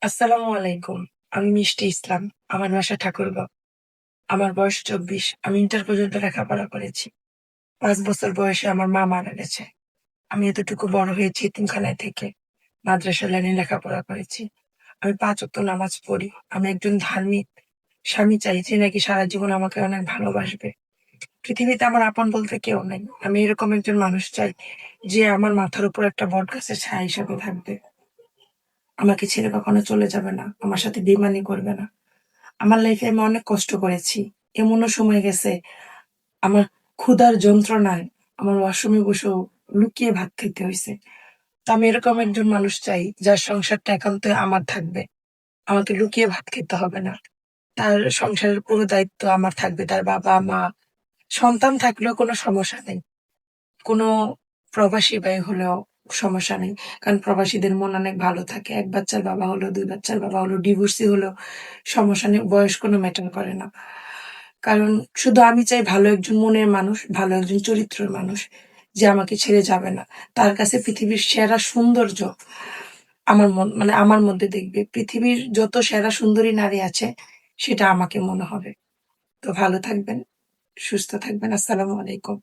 আসসালামু আলাইকুম। আমি মিষ্টি ইসলাম। আমার বাসা ঠাকুরগাঁও। আমার বয়স ২৪। আমি ইন্টার পর্যন্ত লেখাপড়া করেছি। ৫ বছর বয়সে আমার মা মারা গেছে। আমি এতটুকু বড় হয়েছি এতিমখানায় থেকে। মাদ্রাসা লাইনে লেখাপড়া করেছি। আমি ৫ ওয়াক্ত নামাজ পড়ি। আমি একজন ধার্মিক স্বামী চাই যে নাকি সারা জীবন আমাকে অনেক ভালোবাসবে। পৃথিবীতে আমার আপন বলতে কেউ নেই। আমি এরকম একজন মানুষ চাই যে আমার মাথার উপর একটা বটগাছের ছায়া হিসেবে থাকবে। আমাকে ছেড়ে কখনো চলে যাবে না। আমার সাথে বেইমানি করবে না। আমার লাইফে আমি অনেক কষ্ট করেছি। এমনও সময় গেছে আমার ক্ষুধার যন্ত্রণায় আমার ওয়াশরুমে বসেও লুকিয়ে ভাত খেতে হইছে। তো আমি এরকম একজন মানুষ চাই যার সংসারটা একান্তই আমার থাকবে। আমাকে লুকিয়ে ভাত খেতে হবে না। তার সংসারের পুরো দায়িত্ব আমার থাকবে। তার বাবা-মা, সন্তান থাকলেও কোনো সমস্যা নেই। কোনো প্রবাসী ভাই হলেও সমস্যা নেই। কারণ প্রবাসীদের মন অনেক ভালো থাকে। ১ বাচ্চার বাবা হলো, ২ বাচ্চার বাবা হলো, ডিভোর্সি হলেও সমস্যা নেই। বয়স কোনো ম্যাটার করে না। কারণ শুধু আমি চাই ভালো একজন মনের মানুষ, ভালো একজন চরিত্রের মানুষ যে আমাকে ছেড়ে যাবে না। তার কাছে পৃথিবীর সেরা সৌন্দর্য আমার মধ্যে দেখবে। পৃথিবীর যত সেরা সুন্দরী নারী আছে সেটা আমাকে মনে হবে। তো ভালো থাকবেন, সুস্থ থাকবেন। আসসালামু আলাইকুম।